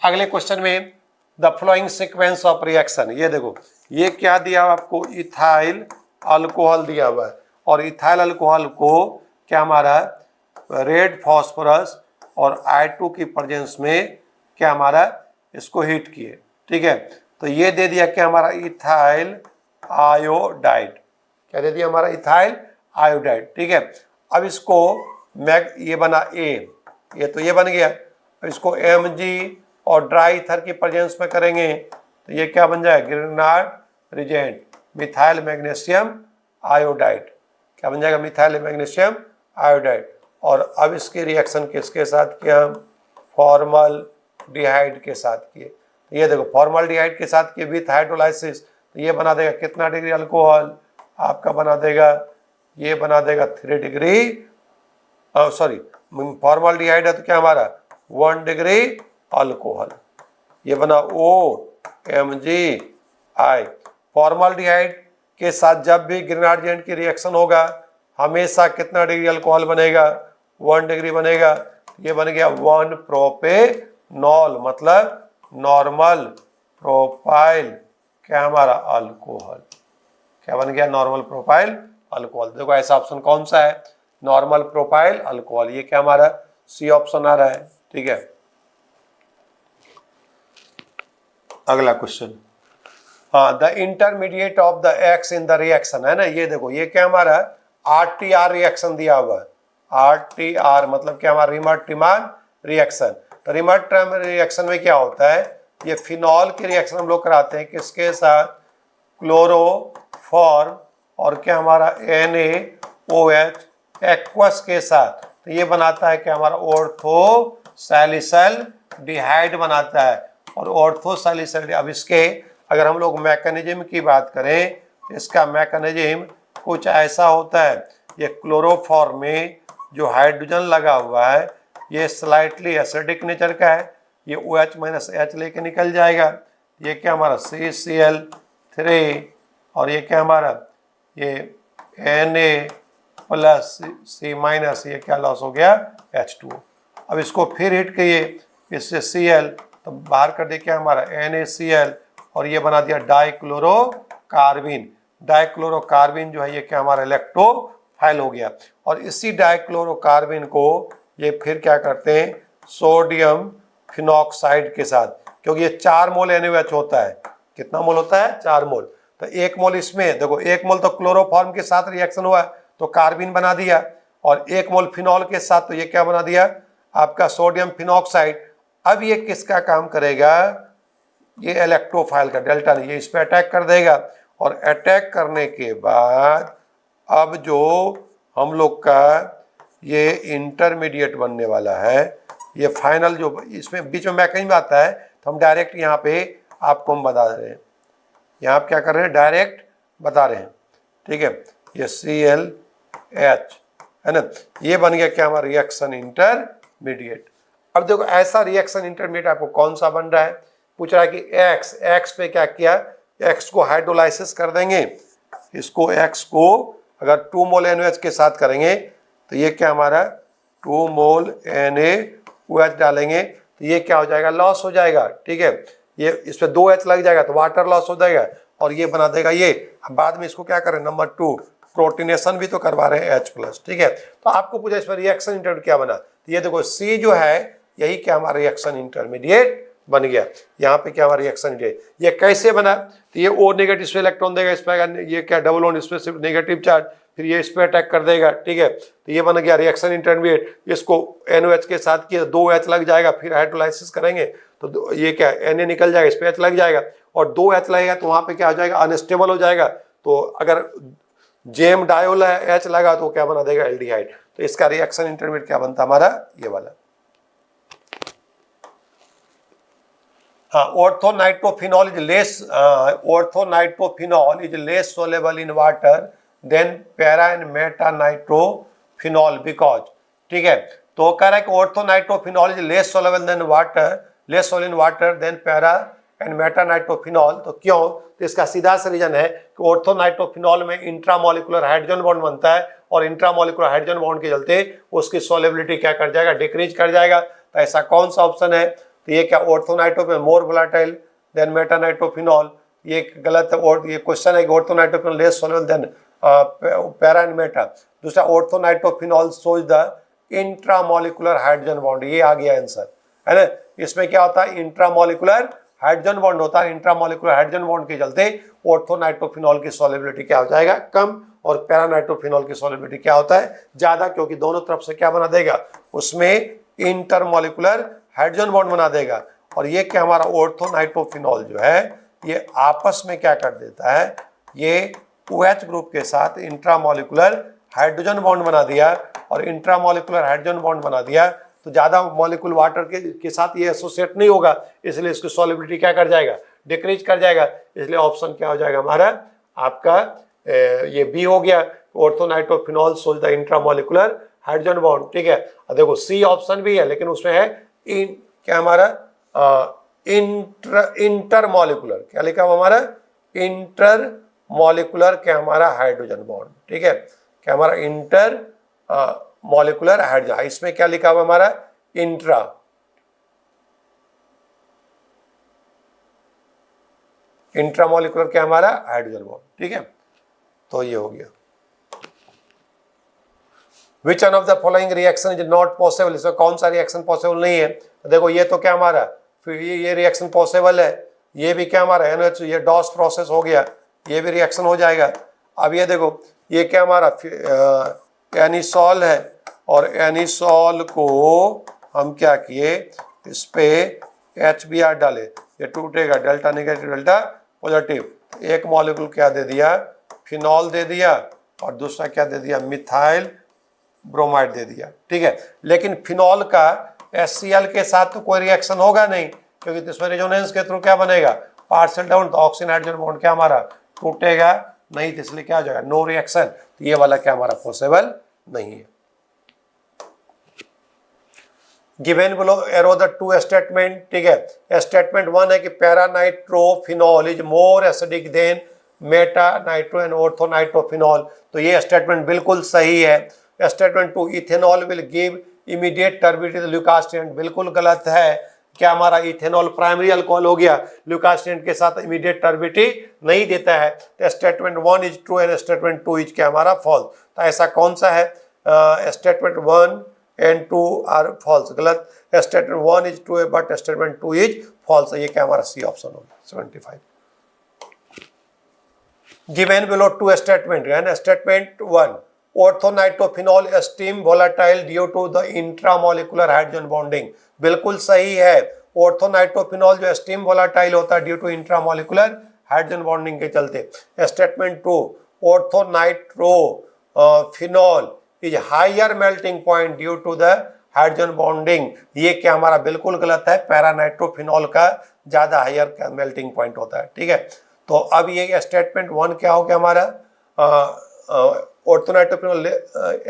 अगले क्वेश्चन में the flowing sequence of reaction, ये देखो ये क्या दिया आपको, इथाइल अल्कोहल दिया हुआ है और इथाइल अल्कोहल को क्या हमारा रेड फॉस्फोरस और I2 की प्रेजेंस में क्या हमारा इसको हीट किए। ठीक है, तो ये दे दिया क्या हमारा इथाइल आयोडाइड, क्या दे दिया हमारा इथाइल आयोडाइड। ठीक है, अब इसको ये बना A, ये तो ये बन गया, अब इसको Mg और ड्राई ईथर की प्रेजेंस में करेंगे तो ये क्या बन जाएगा ग्रेनाड रिजेंट मिथाइल मैग्नीशियम आयोडाइड, क्या बन जाएगा मिथाइल मैग्नीशियम आयोडाइड। और अब इसके रिएक्शन किसके साथ किया हम, फॉर्मल्डिहाइड के साथ किए। तो ये देखो फॉर्मल्डिहाइड के साथ किए विथ हाइड्रोलाइसिस, तो ये बना देगा कितना डिग्री अल्कोहल, आपका बना देगा, ये बना देगा 3 डिग्री, सॉरी फॉर्मल्डिहाइड है तो क्या हमारा 1 डिग्री अल्कोहल, ये बना OMgI। फॉर्मल्डिहाइड के साथ जब भी ग्रेनाड रिएजेंट की रिएक्शन होगा हमेशा कितना डिग्री अल्कोहल बनेगा, 1 डिग्री बनेगा, ये बन गया 1 प्रोपेनॉल, मतलब नॉर्मल प्रोपाइल क्या हमारा अल्कोहल, क्या बन गया नॉर्मल प्रोपाइल अल्कोहल। देखो ऐसा ऑप्शन कौन सा है, नॉर्मल प्रोपाइल अल्कोहल, ये क्या हमारा सी ऑप्शन आ रहा है। ठीक है, अगला क्वेश्चन, हाँ the intermediate of the x in the reaction, है ना, ये देखो ये क्या हमारा RTR रिएक्शन दिया हुआ है, RTR मतलब क्या हमारा रिमट ट्रिमान रिएक्शन। तो रिमट ट्रिमान रिएक्शन में क्या होता है, ये फिनॉल की रिएक्शन हम लोग कराते हैं किसके साथ, क्लोरोफॉर्म और क्या हमारा NaOH एक्वस के साथ। तो ये बनाता है क्या हमारा ऑर्थोसैलिसल्डिहाइड बनाता है, और ऑर्थोसैलिसल्डिहाइड, अब इसके अगर हम लोग मैकेनिज्म की बात करें, इसका मैकेनिज्म कुछ ऐसा होता है, ये क्लोरोफॉर्म में जो हाइड्रोजन लगा हुआ है ये स्लाइटली एसिडिक नेचर का है, ये OH माइनस H लेके निकल जाएगा, ये क्या हमारा CCl3 और ये क्या हमारा ये Na प्लस C माइनस, ये क्या लॉस हो गया H2O। अब इसको फिर हिट करिए, इससे Cl तो बाहर कर दिया क्या हमारा NaCl और ये बना दिया डाइक्लोरोकार्बिन। डाइक्लोरोकार्बिन जो है ये क्या हमारा इलेक्ट्रोफाइल हो गया। और इसी डाइक्लोरोकार्बिन को ये फिर क्या करते हैं सोडियम फिनॉक्साइड के साथ, क्योंकि ये 4 मोल NaOH होता है। कितना मोल होता है 4 मोल, तो 1 मोल इसमें देखो 1 मोल तो क्लोरोफॉर्म के साथ रिएक्शन हुआ तो कार्बिन बना दिया, और 1 मोल फिनॉल के साथ तो ये क्या बना दिया आपका सोडियम फिनॉक्साइड। अब ये किसका काम करेगा, ये इलेक्ट्रोफाइल का डेल्टा, ये इस पर अटैक कर देगा, और अटैक करने के बाद अब जो हम लोग का ये इंटरमीडिएट बनने वाला है, ये फाइनल जो इसमें बीच में मैकेनिज्म आता है, तो हम डायरेक्ट यहाँ पे आपको हम बता रहे हैं, यहाँ आप क्या कर रहे हैं डायरेक्ट बता रहे हैं, ठीक है। ये ClH है ना, ये बन गया क्या हमारा रिएक्शन इंटरमीडिएट। अब देखो ऐसा रिएक्शन इंटरमीडिएट आपको कौन सा बन रहा है, पूछ रहा है कि X पे क्या किया, X को हाइड्रोलाइसिस कर देंगे, इसको X को अगर 2 मोल NaOH के साथ करेंगे तो ये क्या हमारा 2 मोल NaOH डालेंगे तो ये क्या हो जाएगा लॉस हो जाएगा, ठीक है। ये इस पर 2H लग जाएगा तो वाटर लॉस हो जाएगा और ये बना देगा ये। अब बाद में इसको क्या करें नंबर 2 प्रोटीनेशन भी तो करवा रहे हैं H+, ठीक है। तो आपको पूछा इस पर रिएक्शन इंटरमीडिएट क्या बना, तो ये देखो C जो है यही क्या हमारा रिएक्शन इंटरमीडिएट बन गया। यहाँ पे क्या हमारा रिएक्शन इंटरमीडिएट, ये कैसे बना, तो ये O नेगेटिव इस पे इलेक्ट्रॉन देगा, इस पे ये क्या डबल बॉन्ड इस पे सिर्फ नेगेटिव चार्ज, फिर ये इस पे अटैक कर देगा, ठीक है। तो ये बन गया रिएक्शन इंटरमीडिएट। इसको NaOH के साथ किया 2H लग जाएगा, फिर हाइड्रोलाइसिस करेंगे तो ये क्या Na निकल जाएगा, इस पे H लग जाएगा और 2H लगेगा तो वहां पे क्या हो जाएगा अनस्टेबल हो जाएगा। तो अगर जेम डायोल H लगा तो क्या बना देगा एल्डिहाइड। तो इसका रिएक्शन इंटरमीडिएट क्या बनता हमारा ये वाला। Orthonitrophenol is less soluble in water than para and meta nitrophenol because, ठीक है। तो कह रहा है कि orthonitrophenol is less soluble in water than para and meta nitrophenol। तो क्यों, तो इसका सीधा सा रीजन है कि orthonitrophenol में इंट्रामोलिकुलर हाइड्रोजन बॉन्ड बनता है और इंट्रामोलिकुलर हाइड्रोजन बॉन्ड के चलते उसकी सॉल्युबिलिटी क्या कर जाएगा डिक्रीज कर जाएगा। तो ऐसा कौन सा ऑप्शन है, तो ये क्या ऑर्थोनाइट्रोफेनॉल मोर वोलेटाइल देन मेटानाइट्रोफेनॉल, ये गलत है। और ये क्वेश्चन है कि orthonitrophenol less soluble than para and meta. दूसरा orthonitrophenol shows the intramolecular hydrogen bond, ये आ गया आंसर है ना। इसमें क्या होता है इंट्रामोलिकुलर हाइड्रोजन बॉन्ड होता है, इंट्रामोलिकुलर हाइड्रोजन बॉन्ड के चलते ऑर्थोनाइट्रोफेनॉल की सॉल्युबिलिटी क्या हो जाएगा कम और पैरानाइट्रोफेनॉल की सॉल्युबिलिटी क्या होता है ज्यादा, क्योंकि दोनों तरफ से क्या बना देगा उसमें इंटरमोलिकुलर हाइड्रोजन बॉन्ड बना देगा। और ये क्या हमारा ऑर्थोनाइट्रोफेनॉल जो है ये आपस में क्या कर देता है, ये OH ग्रुप के साथ इंट्रामोलिकुलर हाइड्रोजन बॉन्ड बना दिया, और इंट्रामोलिकुलर हाइड्रोजन बॉन्ड बना दिया तो ज्यादा मॉलिक्यूल वाटर के साथ ये एसोसिएट नहीं होगा, इसलिए इसकी सॉल्युबिलिटी क्या कर जाएगा डिक्रीज कर जाएगा। इसलिए ऑप्शन क्या हो जाएगा हमारा आपका ये बी हो गया, orthonitrophenol shows the intramolecular hydrogen bond, ठीक है। और देखो सी ऑप्शन भी है लेकिन उसमें है क्या हमारा इंटरमोलिकुलर, क्या लिखा हुआ हमारा इंटरमोलिकुलर क्या हमारा हाइड्रोजन बॉन्ड, ठीक है। क्या हमारा इंटर मॉलिकुलर हाइड्रोजन, इसमें क्या लिखा हुआ हमारा इंट्रामोलिकुलर क्या हमारा हाइड्रोजन बॉन्ड, ठीक है। तो ये हो गया। Which one of the following reaction is not possible, इसमें कौन सा रिएक्शन पॉसिबल नहीं है। देखो ये तो क्या हमारा फिर ये रिएक्शन पॉसिबल है, ये भी क्या हमारा NH ये डॉस प्रोसेस हो गया, ये भी रिएक्शन हो जाएगा। अब ये देखो ये क्या हमारा एनिसॉल है और एनिसॉल को हम क्या किए इस पे HBr डाले, ये टूटेगा डेल्टा नेगेटिव डेल्टा पॉजिटिव, एक मॉलिक्यूल क्या दे दिया फिनॉल दे दिया और दूसरा क्या दे दिया मिथाइल ब्रोमाइड दे दिया, ठीक है। लेकिन फिनॉल का HCl के साथ तो कोई रिएक्शन होगा नहीं, क्योंकि इसमें रेजोनेंस के थ्रू क्या बनेगा पार्शियल डाउन, तो ऑक्सीजन हाइड्रोजन बॉन्ड क्या हमारा टूटेगा नहीं, तो इसलिए क्या हो जाएगा नो रिएक्शन। तो ये वाला क्या हमारा पॉसिबल नहीं है। Given below are the two statement, ठीक है। स्टेटमेंट 1 है कि paranitrophenol is more acidic than meta nitro and orthonitrophenol, तो ये स्टेटमेंट बिल्कुल सही है। Statement 2 ethanol will give immediate turbidity Lucas test, बिल्कुल गलत है। क्या हमारा इथेनॉल प्राइमरी अल्कोहल हो गया, ल्यूकास्टेंट के साथ इमीडिएट टर्बिडिटी नहीं देता है। तो statement 1 is true and statement 2 is क्या हमारा फॉल्स। तो ऐसा कौन सा है, स्टेटमेंट 1 एंड 2 आर फॉल्स, गलत। Statement 1 is true but statement 2 is false, ये क्या हमारा सी ऑप्शन होगा 75। गिवन बिलो टू स्टेटमेंट है। Statement 1 orthonitrophenol steam volatile due to the intramolecular hydrogen bonding, बिल्कुल सही है। ऑर्थोनाइट्रोफिनॉल जो स्टीम वोलेटाइल होता है due to intramolecular hydrogen bonding के चलते। Statement 2 orthonitrophenol is higher melting point due to the hydrogen bonding, ये क्या हमारा बिल्कुल गलत है। पैरानाइट्रोफिनॉल का ज्यादा हायर मेल्टिंग पॉइंट होता है, ठीक है। तो अब ये स्टेटमेंट 1 क्या हो गया हमारा, ऑर्थोनाइट्रोफिनॉल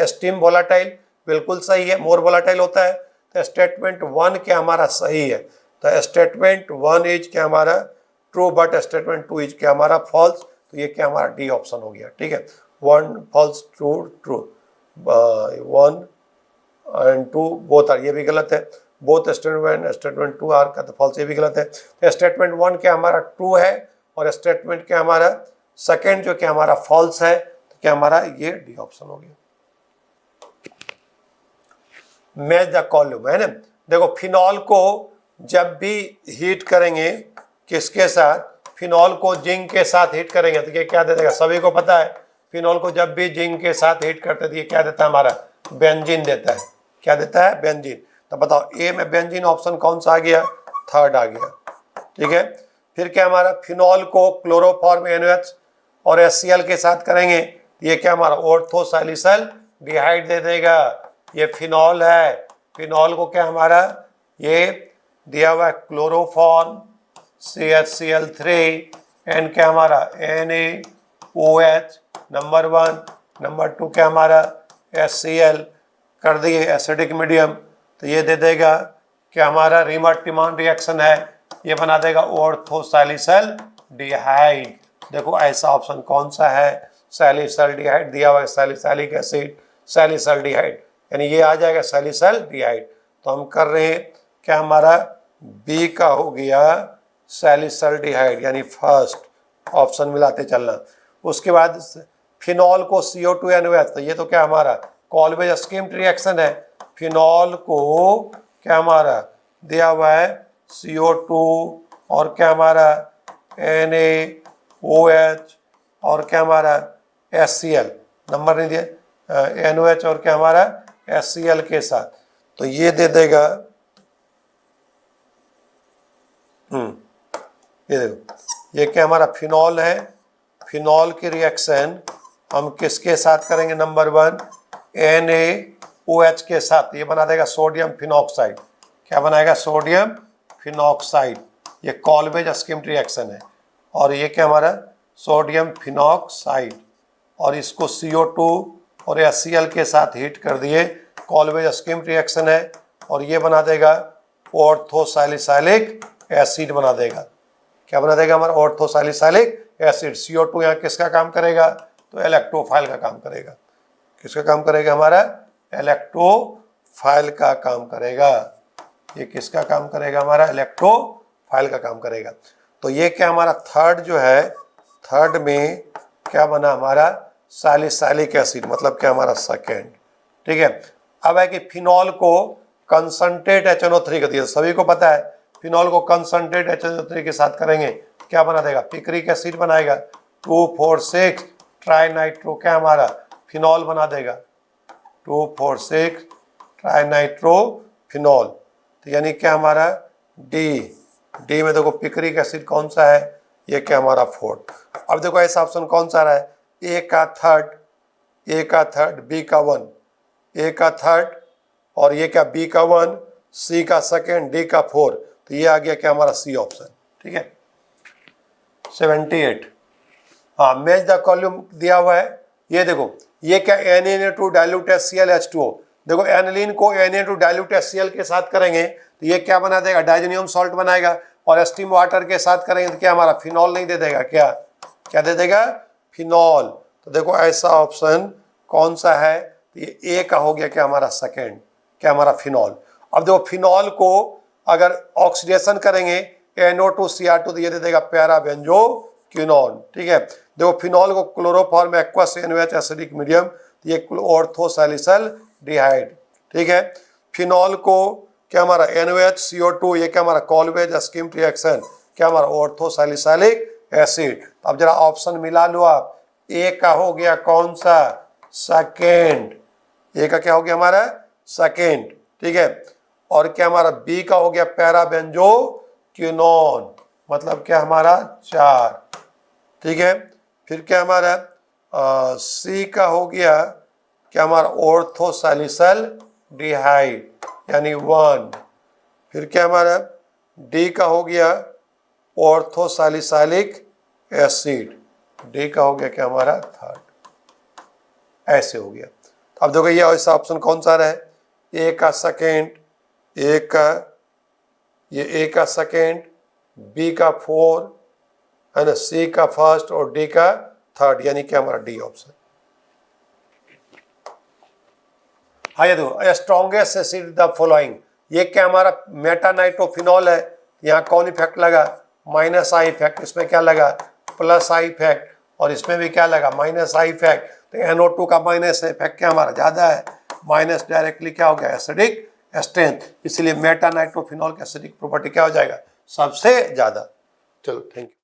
स्टीम वोलेटाइल, बिल्कुल सही है, मोर वोलेटाइल होता है। तो स्टेटमेंट 1 क्या हमारा सही है। तो स्टेटमेंट 1 इज क्या हमारा ट्रू बट स्टेटमेंट 2 इज क्या हमारा फॉल्स, तो ये क्या हमारा डी ऑप्शन हो गया, ठीक है। 1 false true true, 1 and 2 both are, ये भी गलत है। बोथ स्टेटमेंट 2 आर का तो फॉल्स, ये भी गलत है। तो स्टेटमेंट 1 क्या हमारा ट्रू है और स्टेटमेंट क्या हमारा सेकेंड जो क्या हमारा फॉल्स है, तो क्या हमारा ये डी ऑप्शन हो गया। मैच द कॉलम है ना, देखो फिनॉल को जब भी हीट करेंगे किसके साथ, फिनॉल को जिंक के साथ हीट करेंगे तो ये क्या दे देगा, सभी को पता है। फिनॉल को जब भी जिंक के साथ हीट करते हैं तो ये क्या देता है हमारा, बेंजीन देता है। क्या देता है, बेंजीन। तो बताओ ए में बेंजीन ऑप्शन कौन सा आ गया, थर्ड आ गया, ठीक है। फिर क्या हमारा फिनॉल को क्लोरोफॉर्म NaOH और HCl के साथ करेंगे, ये क्या हमारा ऑर्थोसैलिसल डिहाइड दे देगा। ये फिनॉल है, फिनॉल को क्या हमारा ये दिया हुआ है क्लोरोफॉर्म CHCl3 एंड क्या हमारा NaOH नंबर 1, नंबर 2 क्या हमारा HCl कर दिए एसिडिक मीडियम, तो ये दे देगा क्या हमारा रीमर-टिमॉन रिएक्शन है, ये बना देगा ऑर्थोसैलिसल डिहाइड। देखो ऐसा ऑप्शन कौन सा है, सैलिसल डिहाइड दिया हुआ है, सैलिसैलिक एसिड सैलिसल डिहाइड, यानी ये आ जाएगा सैलिसल डिहाइड। तो हम कर रहे हैं क्या हमारा बी का हो गया सैलिसल डिहाइड, यानी फर्स्ट ऑप्शन मिलाते चलना। उसके बाद फिनॉल को CO2 NaOH, तो ये तो क्या हमारा कॉल्वेज स्कीम्ड रिएक्शन है। फिनॉल को क्या हमारा दिया हुआ है CO2 और क्या हमारा NaOH और क्या हमारा HCl, नंबर नहीं दिया, NaOH और क्या हमारा HCl के साथ, तो ये दे देगा ये देखो ये क्या हमारा फिनॉल है। फिनॉल की रिएक्शन हम किसके साथ करेंगे, नंबर 1 NaOH के साथ, ये बना देगा सोडियम फिनॉक्साइड। क्या बनाएगा, सोडियम फिनॉक्साइड, ये कॉल्वेज स्कीम्ड रिएक्शन है। और ये क्या हमारा सोडियम फिनॉक्साइड, और इसको CO2 और HCl के साथ हीट कर दिए, कॉल्वेज स्कीम्ड रिएक्शन है, और ये बना देगा ऑर्थोसैलिसैलिक एसिड बना देगा। क्या बना देगा हमारा ऑर्थोसैलिसैलिक एसिड। CO2 यहाँ किसका काम करेगा, तो इलेक्ट्रोफाइल का काम करेगा। किसका काम करेगा, हमारा इलेक्ट्रोफाइल का काम करेगा। ये किसका काम करेगा, हमारा इलेक्ट्रोफाइल का काम करेगा। तो ये क्या हमारा थर्ड जो है, थर्ड में क्या बना हमारा सैलिसैलिक एसिड, मतलब क्या हमारा सेकेंड, ठीक है। अब है कि फिनॉल को कंसंट्रेट HNO3 कर दिया, सभी को पता है फिनॉल को कंसंट्रेट HNO3 के साथ करेंगे क्या बना देगा, पिक्रिक एसिड बनाएगा। 2,4,6 ट्राइनाइट्रो क्या हमारा फिनॉल बना देगा, 2,4,6 ट्राइनाइट्रो फिनॉल, तो यानी क्या हमारा डी में देखो पिक्रिक एसिड कौन सा है, ये क्या हमारा फोर्थ। अब देखो ऐसा ऑप्शन कौन सा रहा है, ए का थर्ड बी का 1, ए का थर्ड और ये क्या बी का 1, सी का सेकेंड, डी का 4, तो ये आ गया क्या हमारा सी ऑप्शन, ठीक है। 78 हाँ मैच द कॉलम दिया हुआ है, ये देखो ये क्या Na2 डाइल्यूट HCl H2O, देखो एनिलीन को Na2 HCl के साथ करेंगे तो ये क्या बना देगा, डाइजेनियम सॉल्ट बनाएगा, और स्टीम वाटर के साथ करेंगे तो क्या हमारा फिनॉल नहीं दे देगा, क्या दे देगा, फिनॉल। तो देखो ऐसा ऑप्शन कौन सा है, तो ये ए का हो गया क्या हमारा सेकेंड, क्या हमारा फिनॉल। अब देखो फिनॉल को अगर ऑक्सीडेशन करेंगे NO2Cr2 तो ये दे देगा पैराबेंजोक्विनोन, ठीक है। देखो फिनॉल को chloroform aqueous NaOH acidic medium तो ये ऑर्थोसैलिसल्डिहाइड, ठीक है। फिनॉल को क्या हमारा NaOH CO2 ये क्या हमारा कॉलवेज स्किम रिएक्शन, क्या हमारा ऑर्थोसैलिसैलिक एसिड। अब जरा ऑप्शन मिला लो आप, ए का हो गया कौन सा, सेकेंड, ए का क्या हो गया हमारा सेकेंड, ठीक है। और क्या हमारा बी का हो गया पैराबेंजोक्विनोन, मतलब क्या हमारा 4, ठीक है। फिर क्या हमारा सी का हो गया क्या हमारा ऑर्थोसैलिसल्डिहाइड यानी 1। फिर क्या हमारा डी का हो गया ऑर्थोसैलिसैलिक एसिड, डी का हो गया क्या हमारा 3rd, ऐसे हो गया। अब देखो ये ऐसा ऑप्शन कौन सा रहा है, ए का सेकेंड, ए का सेकेंड, बी का 4 है ना, सी का फर्स्ट और डी का 3rd, यानी कि हमारा डी ऑप्शन। हाँ ये देखो स्ट्रॉन्गेस्ट एसिड द फॉलोइंग, ये क्या हमारा मेटानाइट्रोफिनॉल है, यहाँ कौन इफेक्ट लगा, -I इफेक्ट, इसमें क्या लगा +I इफेक्ट, और इसमें भी क्या लगा -I इफेक्ट। तो NO2 का माइनस इफेक्ट क्या हमारा ज़्यादा है, माइनस डायरेक्टली क्या हो गया एसिडिक स्ट्रेंथ, इसलिए मेटानाइट्रोफिनॉल की एसिडिक प्रॉपर्टी क्या हो जाएगा सबसे ज़्यादा। चलो थैंक यू।